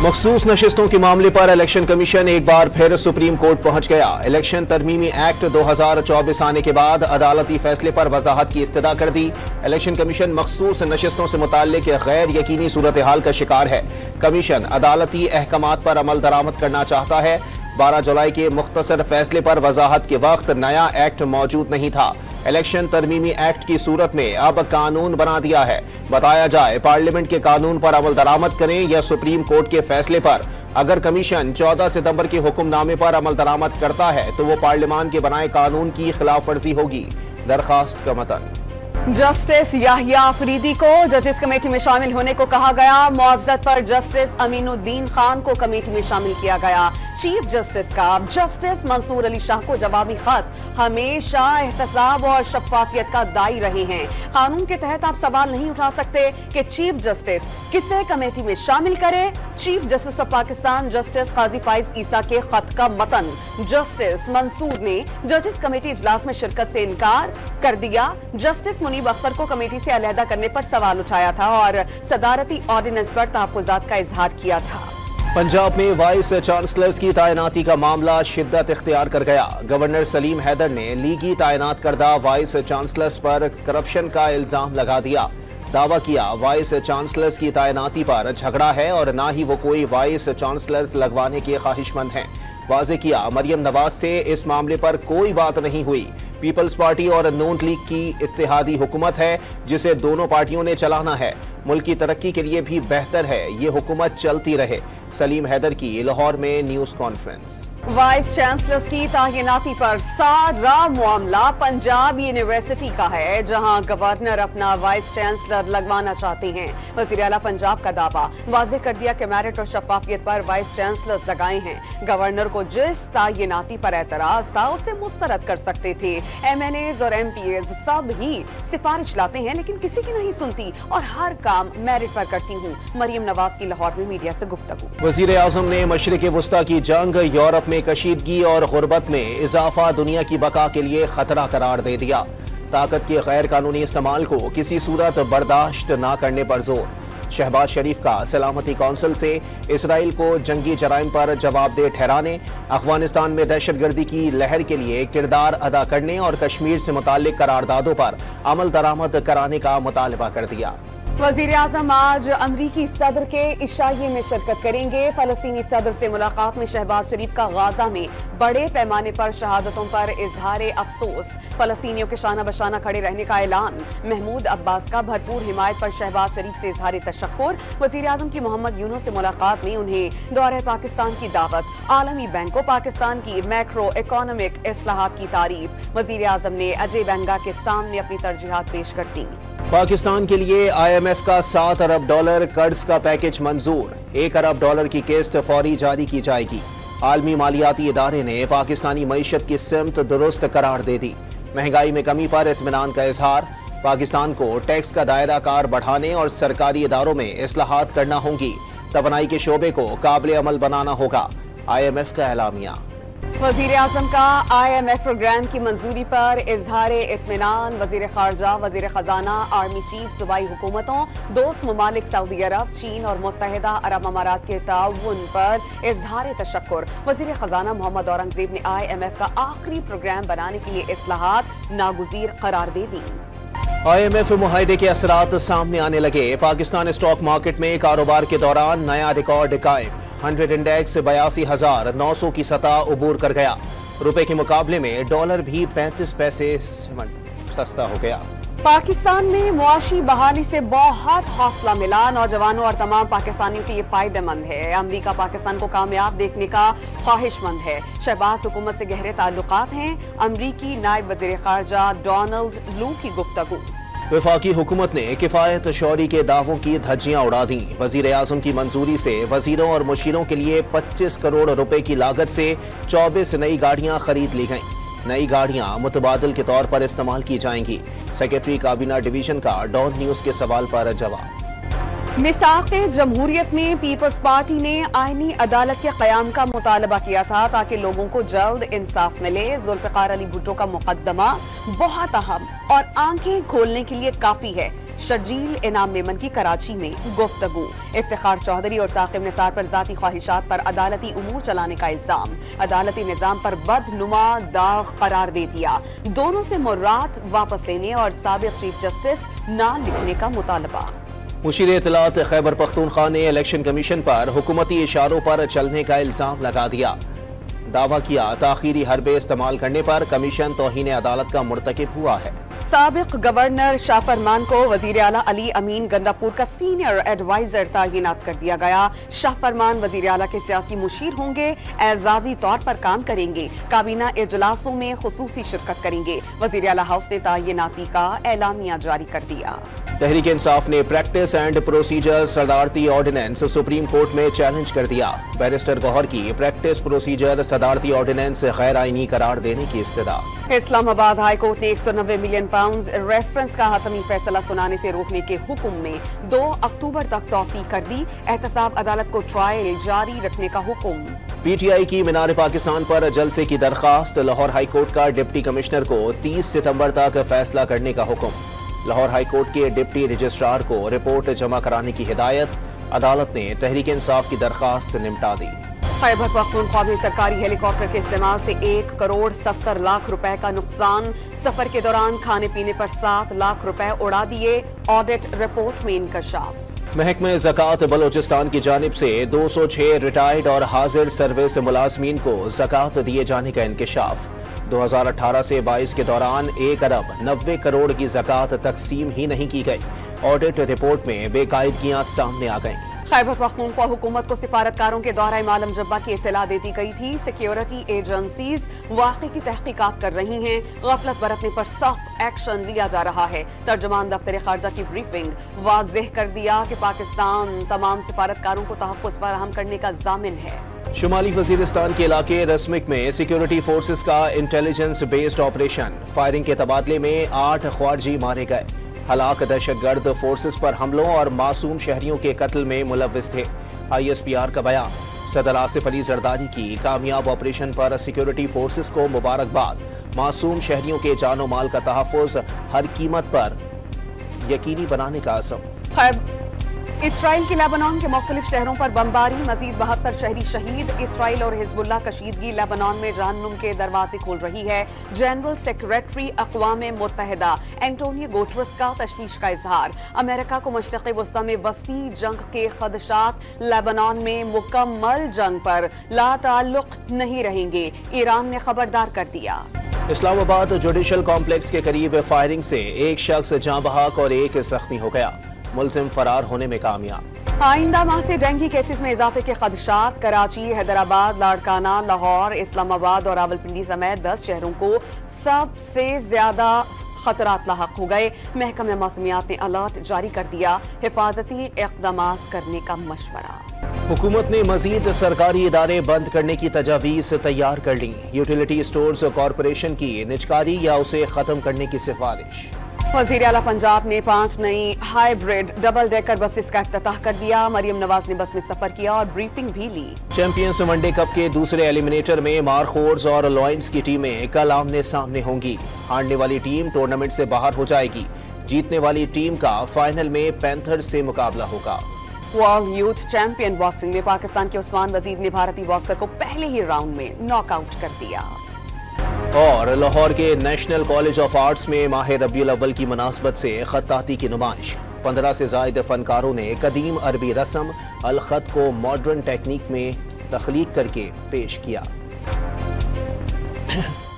मखसूस नशिस्तों के मामले पर इलेक्शन कमीशन एक बार फिर सुप्रीम कोर्ट पहुंच गया। इलेक्शन तरमीमी एक्ट 2024 आने के बाद अदालती फैसले पर वजाहत की इस्तदा कर दी। इलेक्शन कमीशन मखसूस नशिस्तों से मुताल्लिक गैर यकीनी सूरत हाल का शिकार है। कमीशन अदालती अहकामात पर अमल दरामद करना चाहता है। 12 जुलाई के मुख्तसर फैसले पर वजाहत के वक्त नया एक्ट मौजूद नहीं था। इलेक्शन तरमीमी एक्ट की सूरत में अब कानून बना दिया है। बताया जाए, पार्लियामेंट के कानून पर अमल दरामद करें या सुप्रीम कोर्ट के फैसले पर। अगर कमीशन 14 सितंबर के हुक्मनामे पर अमल दरामद करता है तो वो पार्लियामान के बनाए कानून की खिलाफ वर्जी होगी। दरखास्त का मतन। जस्टिस याहिया अफरीदी को जजेस कमेटी में शामिल होने को कहा गया। मुआवजत पर जस्टिस अमीनुद्दीन खान को कमेटी में शामिल किया गया। चीफ जस्टिस का जस्टिस मंसूर अली शाह को जवाबी खत। हमेशा एहतसाब और शफाफियत का दाई रहे हैं। कानून के तहत आप सवाल नहीं उठा सकते कि चीफ जस्टिस किसे कमेटी में शामिल करे। Chief justice of Pakistan justice Qazi Faez Isa के खत का मतन। जस्टिस मंसूर ने जजेस कमेटी इजलास में शिरकत से इनकार कर दिया। जस्टिस मुनीब अख्तर को कमेटी से अलहदा करने पर सवाल उठाया था और सदारती ऑर्डिनेंस पर तहफ्फुज़ात का इजहार किया था। पंजाब में वाइस चांसलर्स की तैनाती का मामला शिद्दत इख्तियार कर गया। गवर्नर सलीम हैदर ने लीगी तैनात करदा वाइस चांसलर्स पर करप्शन का इल्जाम लगा दिया। दावा किया वाइस चांसलर्स की तैनाती पर झगड़ा है और ना ही वो कोई वाइस चांसलर्स लगवाने के ख्वाहिशमंद हैं। वाज़े किया मरियम नवाज से इस मामले पर कोई बात नहीं हुई। पीपल्स पार्टी और नून लीग की इत्तेहादी हुकूमत है जिसे दोनों पार्टियों ने चलाना है। मुल्क की तरक्की के लिए भी बेहतर है ये हुकूमत चलती रहे। सलीम हैदर की लाहौर में न्यूज़ कॉन्फ्रेंस। वाइस चांसलर्स की तैनाती पर सारा मामला पंजाब यूनिवर्सिटी का है, जहां गवर्नर अपना वाइस चांसलर लगवाना चाहते हैं। वज़ीर आला पंजाब का दावा वाज़ेह कर दिया कि मेरिट और शफाफियत पर वाइस चांसलर्स लगाए हैं। गवर्नर को जिस तैनाती पर एतराज था उसे मुस्तरद कर सकते थे। MNAs और MPAs सब ही सिफारिश लाते हैं लेकिन किसी की नहीं सुनती और हर काम मेरिट पर करती हूँ। मरियम नवाज की लाहौर में मीडिया से गुफ्तगू। वज़ीर आज़म ने मशरिक़ वुस्ता की जंग, यूरोप में कशीदगी और गुर्बत में इजाफा दुनिया की बका के लिए खतरा करार दे दिया। ताकत के गैर कानूनी इस्तेमाल को किसी सूरत बर्दाश्त न करने पर जोर। शहबाज शरीफ का सलामती कौंसिल से इसराइल को जंगी जराइम पर जवाबदेह ठहराने, अफगानिस्तान में दहशतगर्दी की लहर के लिए किरदार अदा करने और कश्मीर से मुताल्लिक करारदादों पर अमल दरामद कराने का मुतालबा कर दिया। वज़ीर आज़म आज अमरीकी सदर के इशाइये में शिरकत करेंगे। फलस्तीनी सदर से मुलाकात में शहबाज शरीफ का गाजा में बड़े पैमाने पर शहादतों पर इजहार अफसोस। फलस्तीनियों के शाना बशाना खड़े रहने का ऐलान। महमूद अब्बास का भरपूर हिमायत पर शहबाज शरीफ से इजहार तशक्कुर। वज़ीर आज़म की मोहम्मद यूनुस से मुलाकात में उन्हें दौरे पाकिस्तान की दावत। आलमी बैंक को पाकिस्तान की मैक्रो इकोनॉमिक इस्लाहात की तारीफ। वज़ीर आज़म ने अजय बैंगा के सामने अपनी तरजीहात पेश कर दी। पाकिस्तान के लिए IMF का $7 अरब कर्ज का पैकेज मंजूर। $1 अरब की किस्त फौरी जारी की जाएगी। आलमी मालियाती इदारे ने पाकिस्तानी मईशत की सिमत दुरुस्त करार दे दी। महंगाई में कमी पर इत्मीनान का इजहार। पाकिस्तान को टैक्स का दायरा कार बढ़ाने और सरकारी इदारों में इस्लाहात करना होंगी। तवानाई के शोबे को काबिल अमल बनाना होगा। IMF का एलामिया। वज़ीर आज़म का IMF प्रोग्राम की मंजूरी पर इजहार इत्मीनान। वज़ीर ख़ारजा, वज़ीर ख़जाना, आर्मी चीफ सूबाई हुकूमतों, दोस्त ममालिक सऊदी अरब, चीन और मुत्तहिदा अरब अमारात के ताउन पर इजहार तशक्कुर। वज़ीर ख़जाना मोहम्मद औरंगज़ेब ने IMF का आखिरी प्रोग्राम बनाने के लिए इस्लाहात नागुज़ीर करार दे दी। IMF मुआहदे के असरात सामने आने लगे। पाकिस्तान स्टॉक मार्केट में कारोबार के दौरान नया रिकॉर्ड कायम। 100 इंडेक्स 82,900 की सतह उबूर कर गया। रुपए के मुकाबले में डॉलर भी 35 पैसे सस्ता हो गया। पाकिस्तान में मुआशी बहाली से बहुत हौसला मिला। नौजवानों और तमाम पाकिस्तानियों के लिए फायदेमंद है। अमरीका पाकिस्तान को कामयाब देखने का ख्वाहिशमंद है। शहबाज हुकूमत से गहरे ताल्लुकात हैं। अमरीकी नायब वज़ीर ख़ारजा डोनाल्ड लू की गुफ्तगू। वफाकी हुकूमत ने किफ़ायत शौरी के दावों की धज्जियां उड़ा दी। वज़ीर आज़म की मंजूरी से वज़ीरों और मुशीरों के लिए 25 करोड़ रुपए की लागत से 24 नई गाड़ियां खरीद ली गईं। नई गाड़ियां मुतबादिल के तौर पर इस्तेमाल की जाएंगी। सेक्रेटरी काबीना डिवीजन का डॉन न्यूज़ के सवाल पर जवाब। मिसाक़े जमहूरियत में पीपल्स पार्टी ने आईनी अदालत के क़याम का मुतालबा किया था ताकि लोगों को जल्द इंसाफ मिले। जुल्फ़िकार अली भुट्टो का मुकदमा बहुत अहम और आंखें खोलने के लिए काफी है। शर्जील इनाम मेमन की कराची में गुफ्तगू। इफ्तिखार चौधरी और साकिब निसार पर जाती ख्वाहिशात पर अदालती उमूर चलाने का इल्जाम। अदालती निजाम पर बदनुमा दाग करार दे दिया। दोनों से मुर्रात वापस लेने और साबिक चीफ जस्टिस ना लिखने का मुतालबा। मुशीर इत्तलात खैबर पख्तूनख्वा ने इलेक्शन कमीशन पर हुकूमती इशारों पर चलने का इल्जाम लगा दिया। दावा किया ताखीरी हरबे इस्तेमाल करने पर कमीशन तौहीन अदालत का मुर्तकिब हुआ है। साबिक गवर्नर शाह फरमान को वजीर आला अली अमीन गंडापुर का सीनियर एडवाइजर तैनात कर दिया गया। शाह फरमान वजीर आला के सियासी मुशीर होंगे, एजाजी तौर पर काम करेंगे, काबीना इजलासों में खुसूसी शिरकत करेंगे। वजीर आला हाउस ने तैनाती का एलामिया जारी कर दिया। तहरीक इंसाफ ने प्रैक्टिस एंड प्रोसीजर सदारती ऑर्डिनेंस सुप्रीम कोर्ट में चैलेंज कर दिया। बैरिस्टर गौहर की प्रैक्टिस प्रोसीजर सदारती ऑर्डिनेंस गैर आईनी करार देने की इस्तदा। इस्लामाबाद हाई कोर्ट ने 190 मिलियन पाउंड रेफरेंस का हतमी फैसला सुनाने से रोकने के हुक्म में 2 अक्टूबर तक तौसीक कर दी। एहतसाब अदालत को ट्रायल जारी रखने का हुक्म। पीटीआई की मीनार पाकिस्तान पर जलसे की दरखास्त। लाहौर हाई कोर्ट का डिप्टी कमिश्नर को 30 सितंबर तक फैसला करने का हुक्म। लाहौर हाई कोर्ट के डिप्टी रजिस्ट्रार को रिपोर्ट जमा कराने की हिदायत। अदालत ने तहरीक इंसाफ की दरखास्त निपटा दी। खैबर पख्तूनख्वा में सरकारी हेलीकॉप्टर के इस्तेमाल से 1 करोड़ 70 लाख रुपए का नुकसान। सफर के दौरान खाने पीने पर 7 लाख रुपए उड़ा दिए। ऑडिट रिपोर्ट में इंकशाफ। महकमे ज़कात बलोचिस्तान की जानिब से 206 रिटायर्ड और हाजिर सर्विस मुलाजमीन को ज़कात दिए जाने का इंकशाफ। 2018 से 22 के दौरान 1 अरब 90 करोड़ की ज़कात तकसीम ही नहीं की गई। ऑडिट रिपोर्ट में बेकायदगियां सामने आ गईं। खैबर पख्तूनख्वा हुकूमत को सिफारतकारों के दौरान मालम जब्बा की इत्तला देती गई थी। सिक्योरिटी एजेंसीज वाक़े की तहकीकात कर रही हैं। गफलत बरतने पर सख्त एक्शन लिया जा रहा है। तर्जुमान दफ्तर खारजा की ब्रीफिंग वाज़ेह कर दिया कि पाकिस्तान तमाम सिफारतकारों को तहफ़्फ़ुज़ फराहम करने का ज़ामिन है। शुमाली वजीरिस्तान के इलाके रस्मिक में सिक्योरिटी फोर्सेस का इंटेलिजेंस बेस्ड ऑपरेशन। फायरिंग के तबादले में 8 ख्वारजी मारे गए। हलाक दहशतगर्द फोर्सेस पर हमलों और मासूम शहरियों के कत्ल में मुलव्विस थे। ISPR का बयान। सदर आसिफ अली जरदारी की कामयाब ऑपरेशन पर सिक्योरिटी फोर्सेस को मुबारकबाद। मासूम शहरियों के जानो माल का तहफ़्फ़ुज़ हर कीमत पर यकीनी बनाने का अज़्म। इसराइल के लेबनान के मुख्तलिफ शहरों पर बमबारी। मजीद 72 शहरी शहीद। इसराइल और हिजबुल्लाह कशीदगी लेबनान में जहन्नुम के दरवाजे खोल रही है। जनरल सेक्रेटरी अक़वाम मुत्तहिदा एंटोनियो गुटेरेस का तशवीश का इजहार। अमेरिका को मशरिक़ वस्ता में वसी जंग के खदशात। लेबनान में मुकम्मल जंग पर लाताल्लुक़ नहीं रहेंगे, ईरान ने खबरदार कर दिया। इस्लामाबाद जुडिशल कॉम्प्लेक्स के करीब फायरिंग से एक शख्स जाँ बहक और एक जख्मी हो गया। मुलजिम फरार होने में कामयाब। आइंदा माह से डेंगू केसेस में इजाफे के खदशात। कराची, हैदराबाद, लाड़काना, लाहौर, इस्लामाबाद और रावलपिंडी समेत 10 शहरों को सबसे ज्यादा खतरात लाहक हो गए। महकमे मौसमियात ने अलर्ट जारी कर दिया। हिफाजती इक़दाम करने का मशवरा। हुकूमत ने मजीद सरकारी इदारे बंद करने की तजावीज़ तैयार कर ली। यूटिलिटी स्टोर्स कॉरपोरेशन की निजकारी या उसे खत्म करने की सिफारिश। वज़ीर आला पंजाब ने 5 नई हाइब्रिड डबल डेकर बसेस का इफ्तिताह कर दिया। मरियम नवाज ने बस में सफर किया और ब्रीफिंग भी ली। चैंपियंस वनडे कप के दूसरे एलिमिनेटर में मारखोर्स और लॉयंस की टीमें कल आमने सामने होंगी। हारने वाली टीम टूर्नामेंट से बाहर हो जाएगी। जीतने वाली टीम का फाइनल में पैंथर्स से मुकाबला होगा। वर्ल्ड यूथ चैंपियन बॉक्सिंग में पाकिस्तान के उस्मान वजीर ने भारतीय बॉक्सर को पहले ही राउंड में नॉकआउट कर दिया। और लाहौर के नेशनल कॉलेज ऑफ आर्ट्स में माह रबीउल अव्वल की मुनासबत से खत्ताती की नुमाइश। 15 से ज़ायद फनकारों ने कदीम अरबी रस्म अल खत को मॉडर्न टेक्निक में तख्लीक करके पेश किया।